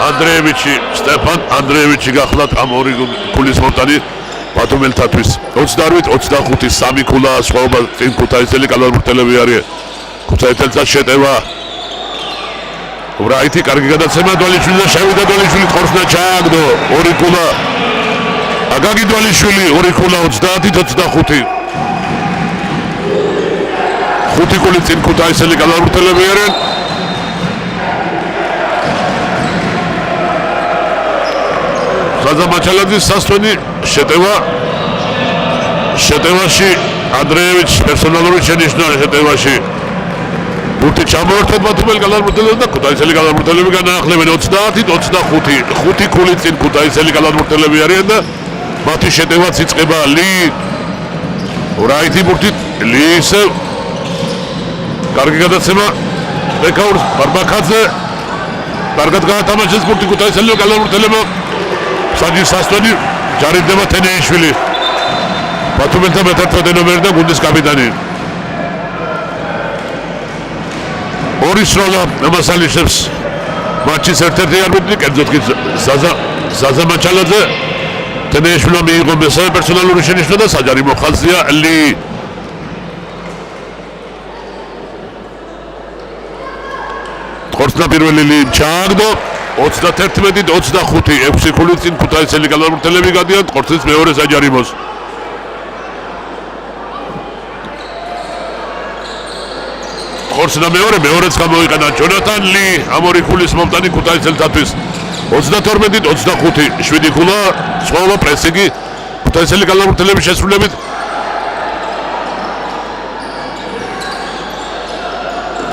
ანდრეევიჩი სტეფან ანდრეევიჩი გახლავთ ამ ორი ქულის მომტანი ბათუმელთათვის 28-25 სამი ქულა სხვაობა წინ ქუთაისელი გალანბურთელები არიან ქუთაისელთა შეტევა ვრაითი კარგი გადაცემა დვალიშვილი და შევიდა დვალიშვილი ტყორცნა ჩააგდო ორი ქულა აგაგი დვალიშვილი ორი ქულა 30-25 5 ქულით წინ ქუთაისელი გალანბურთელები არიან ხაზა მაჩალაძის სასწვენი შეტევაში ანდრეევიჩ პერსონალური შენიშვნა შეტევაში ბურთი ჩამოერთვათ ბათუმელი გალანბურთელები და ქუთაისელი გალანბურთელები განაახლებენ 30-25 5 ქულით წინ ქუთაისელი გალანბურთელები არიან და მათი შეტევაც იწყება ლი ვრაითი ბურთით ლი ისევ კარგი გადაცემა ბეკაურს ბარბაკაძე კარგად გაათამაშეს ბურთი ქუთაისელი გალანბურთელებმა საჯის სასწვენი ჯარიმდება თენეიშვილი ბათუმელთა მე-11 ნომერი და გუნდის კაპიტანი. ორი სროლა ამას ანიშნებს მატჩის ერთ-ერთი არბიტრი, კერძოდ კი ზაზა მაჩალაძე. თენეშვილმა მიიღო მესამე პერსონალური შენიშვნა და საჯარიმო ხაზია ლი. ხორცნა პირველი ლი ჩააგდო 31-25, 6 ქულით წინ ქუთაისელი გალავურტელები გადიან ხორცის მეორე საჯარიმოს. ხორცნა მეორეც გამოიყენა ჯონათან ლი, ამ ორი ქულის მომტანი ქუთაისელთათვის. 32-25, 7 ქულა, სხვა პრესინგი ქუთაისელი გალავურტელების შესრულებით.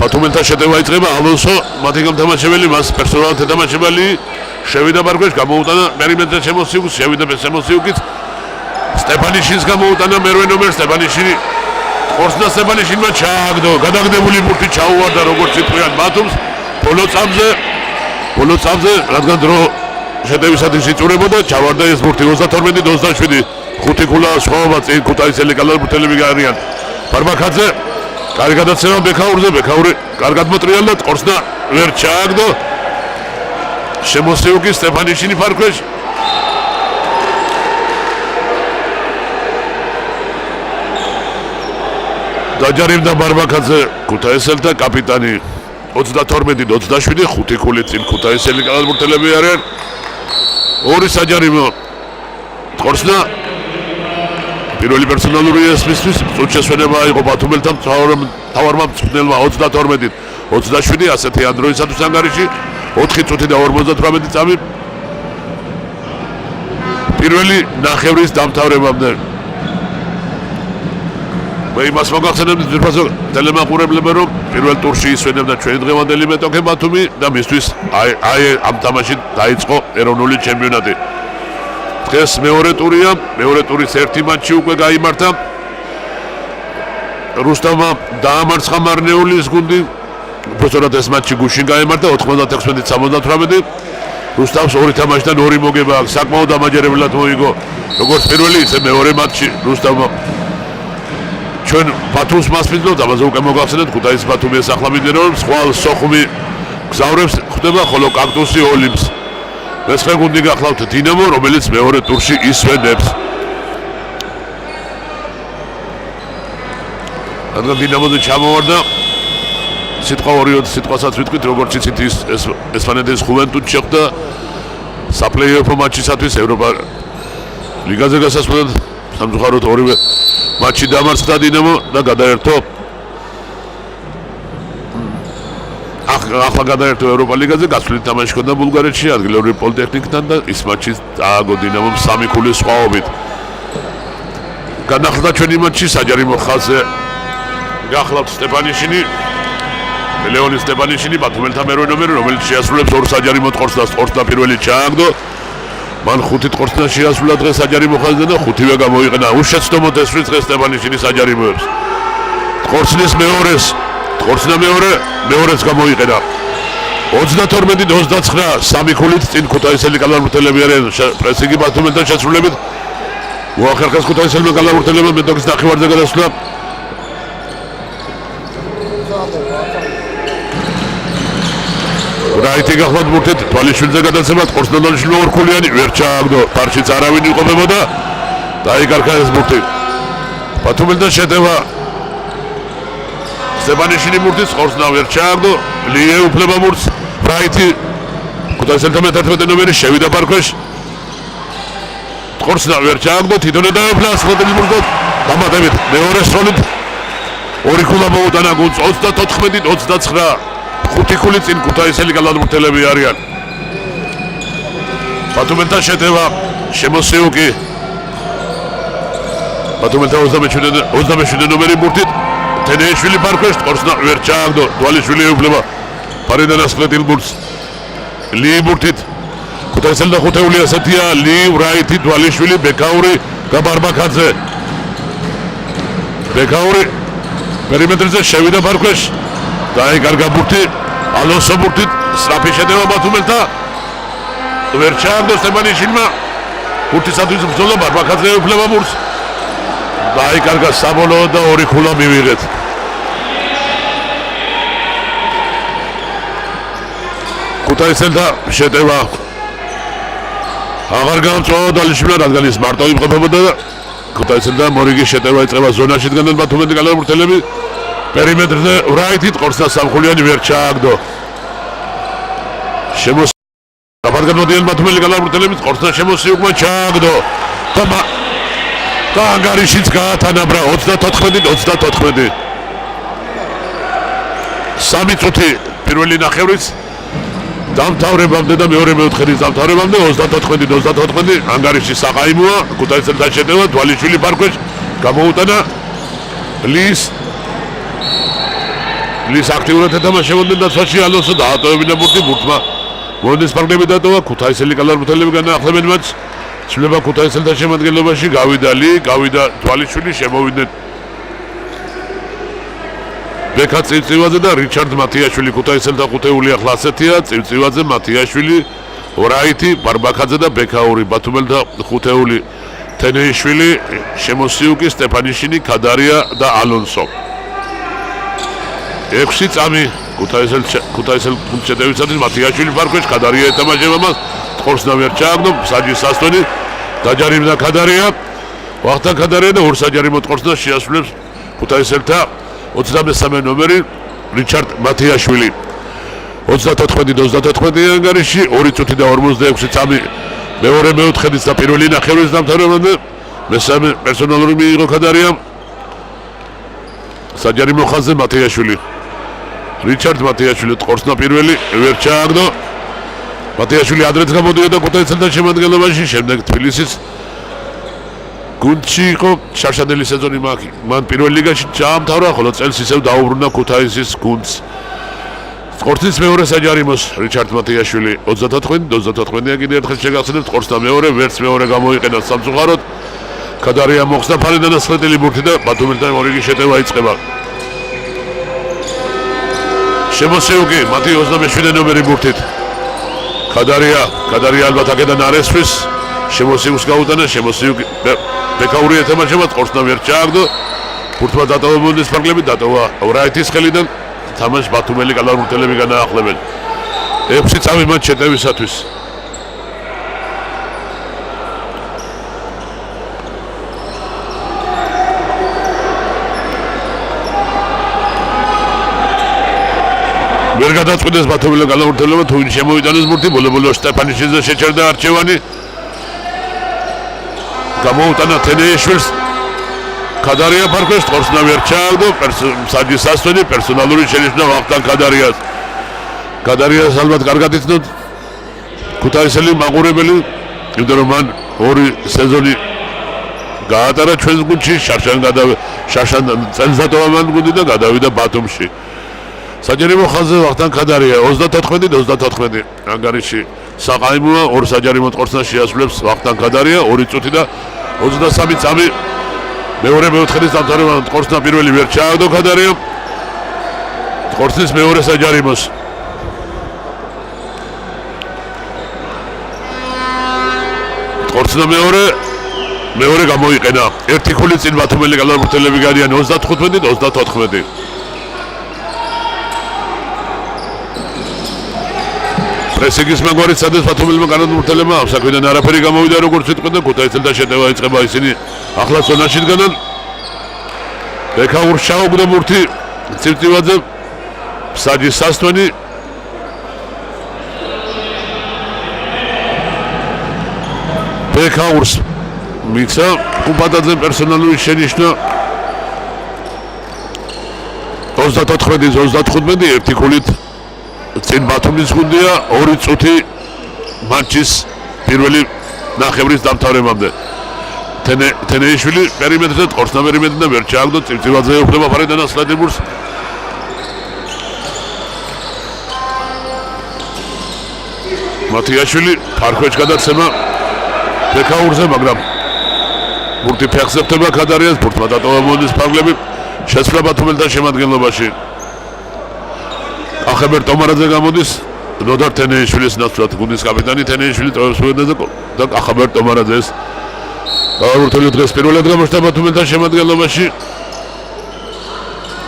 ბათუმელთა შეტევა იწყება, ალონსო მათი გამთამაშებელი, მას პერსონალურად თამაშებელი შევიდა ბარგვეშ, გამოუტანა პერიმეტრზე შემოსიუქს, შევიდა შემოსიუქით. სტეფანიშინს გამოუტანა მერვე ნომერს, სტეფანიშინი ხორცნა სტეფანიშინმა ჩააგდო, გადაგდებული ბურთი ჩაუვარდა როგორც იტყვიან ბათუმს ბოლო წამზე, რადგან დრო შეტევისათვის იწურებოდა, ჩავარდა ეს ბურთი 32-27, 5 ქულა სხვაობა წინ ქუთაისელი გალავურტელები გარიან. ბარბაქაძე კარი გადაცემა ბექაურზე, ბექაური კარგად მოტრიალდა, ხორცნა ვერ ჩააგდო. შემოსიუქი სტეფანიშინი ფარქვეშ. დაჯარიმდა ბარბაქაძე, ქუთაისელთა კაპიტანი. 32-27, 5 ქულით წინ ქუთაისელი გალავურტელები არიან. ორი საჯარიმო ხორცნა პირველი პერსონალური ესმისთვის წუთშესვენება იყო ბათუმელთა მთავარმა მწვრთნელმა 32-27, ასეთი ანდროისათვის ანგარიში 4 წუთი და 58 წამი პირველი ნახევრის დამთავრებამდე. მე იმას მოგახსენებთ ძირფასო ტელემაყურებლებო, რომ პირველ ტურში ისვენებდა ჩვენი დღევანდელი მეტოქე ბათუმი და მისთვის აი ამ თამაშით დაიწყო ეროვნული ჩემპიონატი. დღეს მეორე ტურია, მეორე ტურის ერთი მატჩი უკვე გაიმართა. რუსტამმა დაამარცხა მარნეულის გუნდი, უბრალოდ ეს მატჩი გუშინ გაიმართა 96-78. რუსტამს ორი თამაშიდან ორი მოგება აქვს, საკმაოდ დამაჯერებლად მოიგო როგორც პირველი, ისე მეორე მატჩი რუსტამმა. ჩვენ ბათუმს მასპინძლობთ, ამაზე უკვე მოგახსენეთ, ქუთაისის ბათუმი ახლა მიდერობს, ხვალ სოხუმი გზავრებს ხდება, ხოლო კაქტუსი ოლიმპს. მესხე გუნდი გახლავთ დინამო, რომელიც მეორე ტურში ისვენებს. რადგან დინამოზე ჩამოვარდა, სიტყვა ორიოდ სიტყვასაც ვიტყვით, როგორც იცით ის ესპანეთის ხუვენტუსს შეხვდა საპლეიოფო მატჩისათვის ევროპა ლიგაზე გასასვლელად. სამწუხაროდ ორივე მატჩი დამარცხდა დინამო და გადაერთო ახლა გადაერთო ევროპა ლიგაზე, გასვლით თამაში ჰქონდა ბულგარეთში ადგილობრივ პოლიტექნიკთან და ის მატჩი დააგო დინამომ 3 ქულის სხვაობით. განახლდა ჩვენი მატჩი საჯარიმო ხაზზე გახლავთ სტეფანიშინი, ლეონი სტეფანიშინი, ბათუმელთა მერვე ნომერი, რომელიც შეასრულებს ორ საჯარიმო ხორცნას. ხორცნა პირველი ჩააგდო, მან 5 ხორცნა შეასრულა დღეს საჯარიმო ხაზზე და 5-ვე გამოიყენა. უშეცდომოდ ესვრის დღეს სტეფანიშინის საჯარიმოებს. ხორცნის მეორეს ხორცნა მეორეც გამოიყენა. 32-29, 3 ქულით წინ ქუთაისელი გალავურტელები არიან პრესინგი ბათუმელთან შესრულებით. უახერხეს ქუთაისელმა გალავურტელებმა მეტოქის ნახევარზე გადასვლა. რაიტი გახლავთ ბურთით, თვალიშვილზე გადაცემა, ხორცნადანიშვილმა ორქულიანი ვერ ჩააგდო, ფარშიც არავინ იყოფებოდა, დაიკარგა ეს ბურთი. ბათუმელთან შეტევა სტეფანიშინი ბურთის, ხორცნა ვერ ჩააგდო, ლიე უფლება ბურთს, რაიტი ქუთაისელთა მე-11 ნომერი შევიდა ბარქვეშ. ხორცნა ვერ ჩააგდო, თვითონე დაეუფლა ასხლეტელი ბურთს, დამატებით მეორე სროლით ორი ქულა მოუტანა გუნდს 34-29, 5 ქულით წინ ქუთაისელი გალავურტელები არიან. ბათუმელთან შეტევა შემოსიუქი ბათუმელთა 27 ნომერი ბურთით თენეიშვილი ბარქვეშ, ხორცნა ვერ ჩააგდო, თვალიშვილი ეუფლება ფარიდან ასხლეტილ ბურთს. ლი ბურთით ქუთაისელი და ხუთეული ასეთია, ლი, რაიტი, თვალიშვილი, ბექაური, გაბარბაქაძე. ბექაური პერიმეტრზე შევიდა ბარქვეშ, დაიკარგა ბურთი, ალონსო ბურთით, სწრაფი შეტევა ბათუმელთა, ვერ ჩააგდო სტეფანიშინმა, ბურთისათვის ბრძოლა, ბარბაქაძე ეუფლება ბურთს. დაიკარგა საბოლოოდ და 2 ქულა მივიღეთ. ქუთაისელთა შეტევა აღარ გამწვავა დალიშვილა, რადგან ის მარტო იმყოფებოდა და ქუთაისელთა მორიგის შეტევა იწყება ზონაში დგანდნენ ბათუმელი გალავურთელები. პერიმეტრზე რაითით ყორსნა სამხულიანი ვერ ჩააგდო. გაფარგანოდიან ბათუმელი გალავურთელები, ყორსნა შემოსიუქმა ჩააგდო. და ანგარიშიც გაათანაბრა 34-34. 3 წუთი პირველი ნახევრის დამთავრებამდე და მეორე მეოთხედის დამთავრებამდე 34-34 ანგარიში საყაიმოა. ქუთაისელთა შეტევა თვალიშვილი ფარქვეშ გამოუტანა ლის აქტიურად ეთამაშებოდნენ დაცვაში ალონსო დაატოვებინა ბურთი ბურთმა მონდის ფარგლები დატოვა. ქუთაისელი გალავურთელები განაახლებენ მატჩს. ცვლილება ქუთაისელთა შემადგენლობაში გავიდა ლი, გავიდა თვალიშვილი, შემოვიდნენ ბექა წივწივაძე და რიჩარდ მათიაშვილი. ქუთაისელთა ხუთეული ახლა ასეთია: წივწივაძე, მათიაშვილი, ორაიტი, ბარბაქაძე და ბექაური. ბათუმელთა ხუთეული: თენეიშვილი, შემოსიუკი, სტეფანიშინი, ქადარია და ალონსო. 6 წამი ქუთაისელ შეტევისათვის მათიაშვილი ფარქვეშ, ქადარია ეთამაშება მას, ყორსნა ვერ ჩააგდო, საჯის სასტონი დაჯარიმდა ქადარია, ვახტანგ ქადარია და ორსაჯარიმო ყორსნას შეასრულებს ქუთაისელთა 23 ნომერი რიჩარდ მათიაშვილი. 34-34 ანგარიში, 2 წუთი და 46 წამი მეორე მეოთხედის და პირველი ნახევრის დამთავრებამდე. მესამე პერსონალური მიიღო ქადარიამ, საჯარიმო ხაზზე მათიაშვილი. რიჩარდ მათიაშვილი ყორსნა პირველი ვერ ჩააგდო. მათიაშვილი ადრეც გამოდიოდა ქუთაისელთა შემადგენლობაში, შემდეგ თბილისის გუნდში იყო. შარშანდელი სეზონი მან პირველ ლიგაში ჩაამთავრა, ხოლო წელს ისევ დაუბრუნდა ქუთაისის გუნდს. ყორსნის მეორე საჯარიმოს რიჩარდ მათიაშვილი 34-34 კიდევ ერთხელ შეგახსენებთ, ყორსნა მეორე ვერც მეორე გამოიყენა სამწუხაროდ. ქადარია მოხსნა ფარიდან ასხლეტილი ბურთი და ბათუმელთან მორიგის შეტევა იწყება. შემოსიუკი მათი 27 ნომერი ბურთით. ქადარია ალბათ აქედან არ ესვრის, შემოსიუკს გაუტანა, შემოსიუკი ბექაური ეთამაშება, ყორსნა ვერ ჩააგდო. ბურთმა დატოვა მონდის ფარგლები, დატოვა ორაიტის ხელიდან. თამაშს ბათუმელი გალავურთელები განაახლებენ. 6 წამი მათ შეტევისათვის. ვერ გადაწყვიტეს ბათუმელი გალავურთელებმა თუ ვინ შემოიტანეს ბურთი, ბოლო-ბოლოს სტეფანიშიძე შეჩერდა არჩევანი. გამოუტანა თენეიშვილს, ქადარია ფარქვეშ, ყორსნა ვერ ჩააგდო, საჯის სასტონი, პერსონალური შენიშვნა ვახტანგ ქადარიას. ქადარიას ალბათ კარგად იცნოთ ქუთაისელი მაყურებელი, იმიტომ რომ მან 2 სეზონი გაატარა ჩვენს გუნდში, შარშან წელს დატოვა მან გუნდი და გადავიდა ბათუმში. საჯარიმო ხაზზე ვახტანგ ქადარია 34-34 ანგარიში საყაიმოა, 2 საჯარიმო ყორსნას შეასრულებს ვახტანგ ქადარია, 2 წუთი და 23 წამი მეორე მეოთხედის დამთავრებამდე. ყორსნა პირველი ვერ ჩააგდო ქადარია, ყორსნის მეორე საჯარიმოს. ყორსნა მეორე გამოიყენა. ერთი ხული წინ ბათუმელი გალავურთელები გადიან 35-34. პრესინგის მაგვარით სადეს ბათუმელმა გალავურთელებმა ამ საქმიდან არაფერი გამოვიდა, როგორც იტყვი და ქუთაისელთა შეტევა იწყება. ისინი ახლა ზონაში დგანან. ბექაურს ჩაუგდო ბურთი ცივწივაძე, საჯის სასტვენი. ბექაურს მიცა კუბადაძემ პერსონალური შენიშვნა. 34-35 ერთი ხულით წინ ბათუმის გუნდია, 2 წუთი მატჩის პირველი ნახევრის დამთავრებამდე. თენეიშვილი პერიმეტრზე, ყორსნა პერიმეტრზე ვერ ჩააგდო, წივწივაძე ეუფლება ფარიდან ასლადებურს. მათიაშვილი ფარქვეშ გადაცემა ბექაურზე, მაგრამ ბურთი ფეხზე ხდება ქადარიას, ბურთმა დატოვა მონდის ფარგლები, შეცვლა ბათუმელთა შემადგენლობაში. ახებერ ტომარაძე გამოდის, ნოდარ თენეიშვილის ნაცვლად, გუნდის კაპიტანი თენეიშვილი ტოვებს მოედნაზე და ახებერ ტომარაძეს გაურთელი დღეს პირველად გამოჩნდა ბათუმელთან შემადგენლობაში.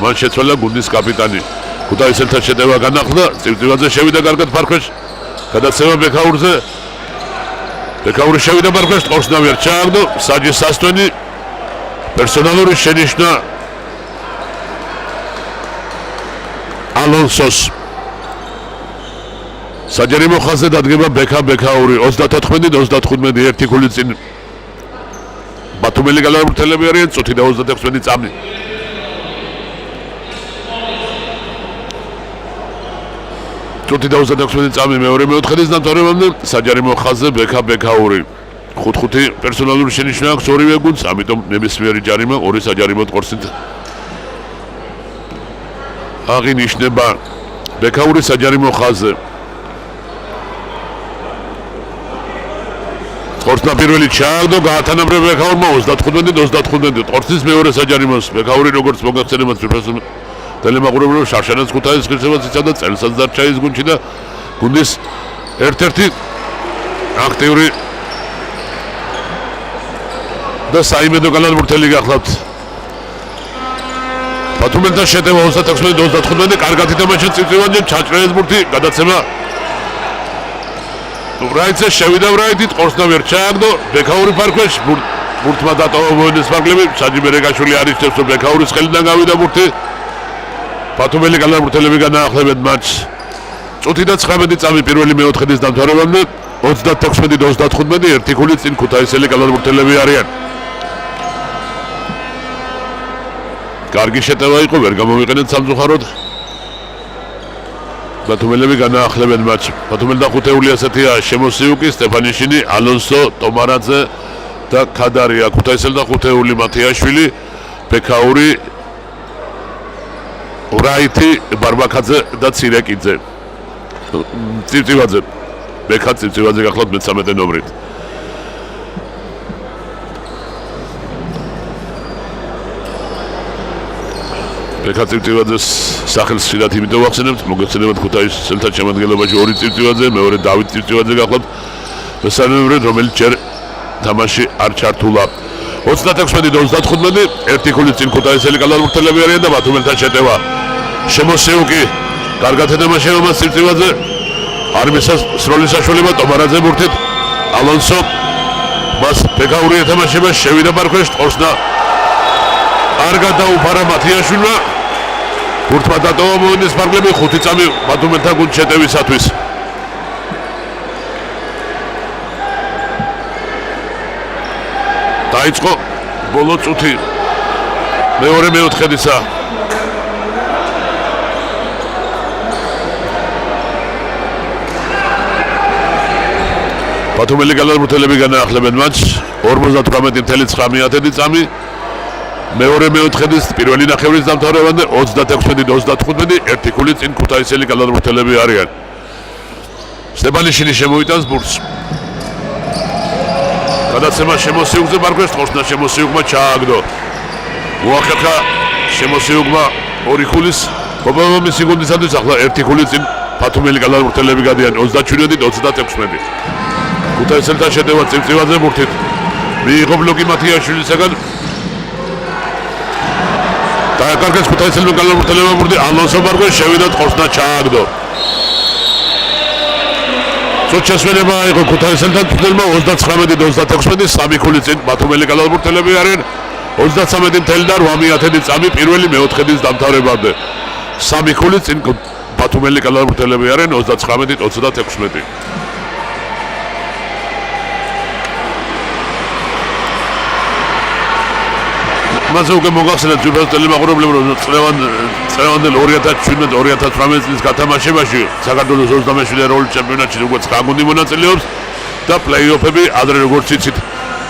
მან შეცვალა გუნდის კაპიტანი. ქუთაისელთან შეტევა განახლდა, წივწივაძე შევიდა კარგად ფარქვეშ. გადაცემა ბექაურზე. ბექაური შევიდა ფარქვეშ, ყორსნავი არ ჩააგდო, საჯის სასტვენი პერსონალური შენიშვნა ალონსოს. საჯარიმო ხაზზე დადგება ბექაური 34-35 ერთი ქული წინ ბათუმელი გალავანურთელები არიან წუთი და 36 წამი. წუთი და 36 წამი მეორე მეოთხედის დამთავრებამდე საჯარიმო ხაზზე ბექაური 5-5 პერსონალური შენიშვნა აქვს ორივე გუნდს, ამიტომ ნებისმიერი ჯარიმა ორი საჯარიმო ყორსით აღინიშნება ბექაური საჯარიმო ხაზზე. ყორსნა პირველი ჩააგდო, გაათანაბრა ბექაურმა 35-35 ყორსის მეორე საჯარიმოს. ბექაური როგორც მოგახსენებათ პროფესორ დელემაყურებელო შარშანაც ქუთაისის ღირსებას იცავდა წელსაც დარჩა ის გუნდში და გუნდის ერთ-ერთი აქტიური და საიმედო გალავანურთელი გახლავთ. ბათუმელთან შეტევა 36-35 კარგად ითამაშა წივწივაძე, ჩაჭრეს ბურთი, გადაცემა რაიცე შევიდა რაიტით, ყორსნავი არ ჩააგდო, ბექაური ფარქვეშ, ბურთმა დატოვა მოედნის ფარგლები, საჯი მერეკაშვილი არ იცნობს, რომ ბექაურის ხელიდან გავიდა ბურთი. ბათუმელი გალავანურთელები განაახლებენ მატჩს. წუთი და 19 წამი პირველი მეოთხედის დამთავრებამდე 36-35 ერთი ქული წინ ქუთაისელი გალავანურთელები არიან. კარგი შეტევა იყო, ვერ გამოვიყენეთ სამწუხაროდ. ბათუმელები განაახლებენ მატჩს. ბათუმელთა ხუთეული ასეთია: შემოსიუკი, სტეფანიშინი, ალონსო, ტომარაძე და ქადარია. ქუთაისელთა ხუთეული: მათიაშვილი, ბექაური, რაიტი, ბარბაკაძე და ცირეკიძე. წივწივაძე. ბექა წივწივაძე გახლავთ მე-13 ნომრით. ბექა წივწივაძეს სახელს ხშირად იმიტომ ვახსენებთ, მოგეხსენებათ ქუთაისელთან შემადგენლობაში ორი წივწივაძე, მეორე დავით წივწივაძე გახლავთ მე-13 ნომრით, რომელიც ჯერ თამაში არ ჩართულა. 36-35 ერთი ქული წინ ქუთაისელი გალავანურთელები არიან და ბათუმელთან შეტევა. შემოსიუკი კარგად ეთამაშება მას წივწივაძე, არ მისცეს სროლის საშუალება ტომარაძე ბურთით, ალონსო მას ბექაური ეთამაშება, შევიდა ფარქვეშ, ყორსნა კარგად დაუფარა მათიაშვილმა, ბურთმა დატოვა მოედნის ფარგლები, 5 წამი ბათუმელთან გუნდ შეტევისათვის. დაიწყო ბოლო წუთი მეორე მეოთხედისა. ბათუმელი გალავანურთელები განაახლებენ მატჩს 58-9 წამი მეორე მეოთხედის პირველი ნახევრის დამთავრებამდე 36-35 ერთი ქული წინ ქუთაისელი გალავანურთელები არიან. სტეფანიშინი შემოიტანს ბურთს. გადაცემა შემოსიუკზე ფარქვეშ, ყორსნა შემოსიუკმა ჩააგდო. მოახერხა შემოსიუკმა ორი ქულის მოპოვების გუნდისათვის, ახლა ერთი ქული წინ ბათუმელი გალავანურთელები გადიან 27-26. ქუთაისელთან შეტევა წივწივაძე ბურთით. მიიღო ბლოკი მათიაშვილისაგან. დააკარგეს ქუთაისელმა გალავანურთელებმა ბურთი, ალონსო ფარქვეშ შევიდა, ყორსნა ჩააგდო. წუთშესვენება იყო ქუთაისელთან თვლილმა 39-26 სამი ქული წინ ბათუმელი გალავანურთელები არიან 33.8 წამი პირველი მეოთხედის დამთავრებამდე. სამი ქული წინ ბათუმელი გალავანურთელები არიან 39-26. მასე უკვე მოგახსენეთ ჯგუფის ტელემაყურებლებმა, რომ წლევანდელ 2017-2018 წლის გათამაშებაში საქართველოს 27 ეროვნულ ჩემპიონატში უკვე 9 გუნდი მონაწილეობს და პლეი-ოფები ადრე როგორც იცით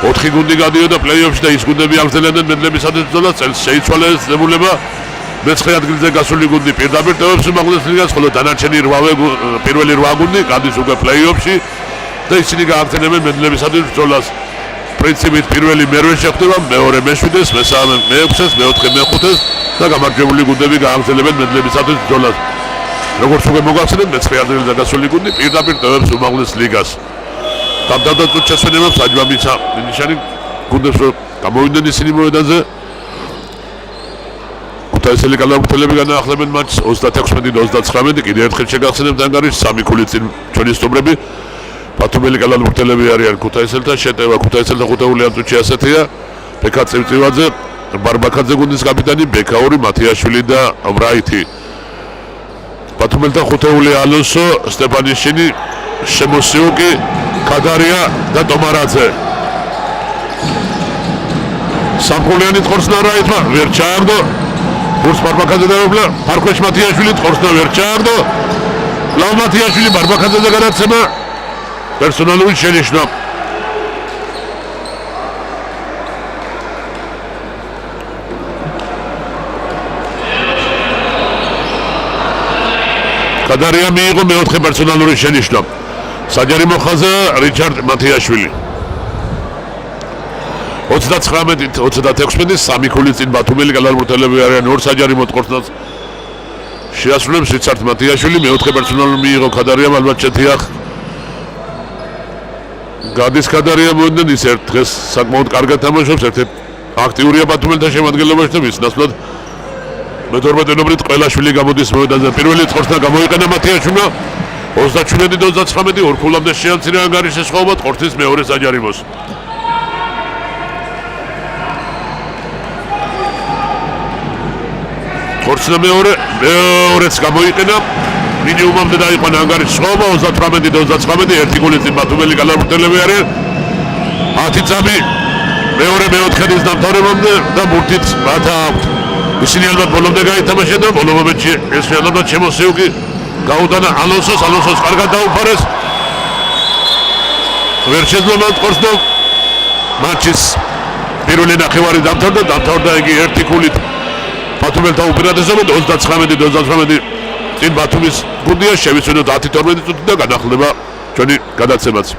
4 გუნდი გადიოდა პლეი-ოფში და ის გუნდები აგრძელებდნენ მედლებისათვის ბრძოლას. წელს შეიცვალა ეს დებულება. მე-9 ადგილზე გასული გუნდი პირდაპირ ტევებს უმაღლეს ლიგას, ხოლო დანარჩენი პირველი 8 გუნდი გადის უკვე პლეი-ოფში და ისინი გააგრძელებენ მედლებისათვის ბრძოლას. პრინციპით პირველი მერვე შეხვდება, მეორე მე-7-ს, მესამე მე-6-ს, მეოთხე მე-5-ს და გამარჯვებული გუნდები გააგრძელებენ მედლებისათვის ბრძოლას. როგორც უკვე მოგახსენეთ, მე-9 ადგილზე გასული გუნდი პირდაპირ ტევებს უმაღლეს ლიგას. დამთავრდა წუთშესვენება საჯვამისა ნიშანი გუნდებს რომ გამოვიდნენ ისინი მოედანზე. ქუთაისელი გალავთელები განაახლებენ მატჩს 36-29 კიდევ ერთხელ შეგახსენებთ ანგარიშს 3 ქულით წინ ჩვენი სტუმრები ბათუმელი გალავთელები არიან ქუთაისელთან შეტევა ქუთაისელთა ხუთეული ამ წუთში ასეთია ბექა წივწივაძე ბარბაკაძე გუნდის კაპიტანი ბექაური მათიაშვილი და ვრაითი ბათუმელთა ხუთეული ალონსო სტეპანიშინი შემოსიუკი კადარია და ტომარაძე სამხულიანი თხორცნა რაითმა ვერ ჩააგდო გურს ბარბაკაძე დაებლა ფარქვეშ მათიაშვილი თხორცნა ვერ ჩააგდო ლავ მათიაშვილი ბარბაკაძეზე გადაცემა პერსონალური შენიშვნა კადარია მიიღო მეოთხე პერსონალური შენიშვნა საჯარიმო ხაზა რიჩარდ მათიაშვილი 39-36 3 ქულით წინ ბათუმელი გალავთელები არიან ორ საჯარიმო თხორცნას შეასრულებს რიჩარდ მათიაშვილი მეოთხე პერსონალური მიიღო კადარიამ ალბათ შეთიახ გადის კადარია მოედნიდან ის ერთ დღეს საკმაოდ კარგად თამაშობს ერთ-ერთი აქტიურია ბათუმელთა შემადგენლობაში და მის ნაცვლად მე-12 ყველა შვილი გამოდის მოედანზე პირველი თხორცნა გამოიყენა მათიაშვილმა 37-39 ორ ქულამდე შეამცირა ანგარიშის სხვაობა თხორცნის მეორე საჯარიმოს თხორცნა მეორეც გამოიყენა მინიმუმამდე დაიყვანა ანგარიშის სხვაობა 38-39 ერთი ქულით წინ ბათუმელი გალავთელები არიან 10 წამი მეორე მეოთხედის დამთავრებამდე და ბურთით რათა აქვთ ისინი ალბათ ბოლომდე გაითამაშენ და ბოლო მომენტში ეს ალბათ შემოსიუკი გაუტანა ალონსოს კარგად დაუფარეს ვერ შეძლო მან თხორცნა მატჩის პირველი ნახევარი დამთავრდა იგი ერთი ქულით ბათუმელთა უპირატესობით 39-38 წინ ბათუმის გუნდია შევიცვალოთ 10-12 წუთი და განახლდება ჩვენი გადაცემაც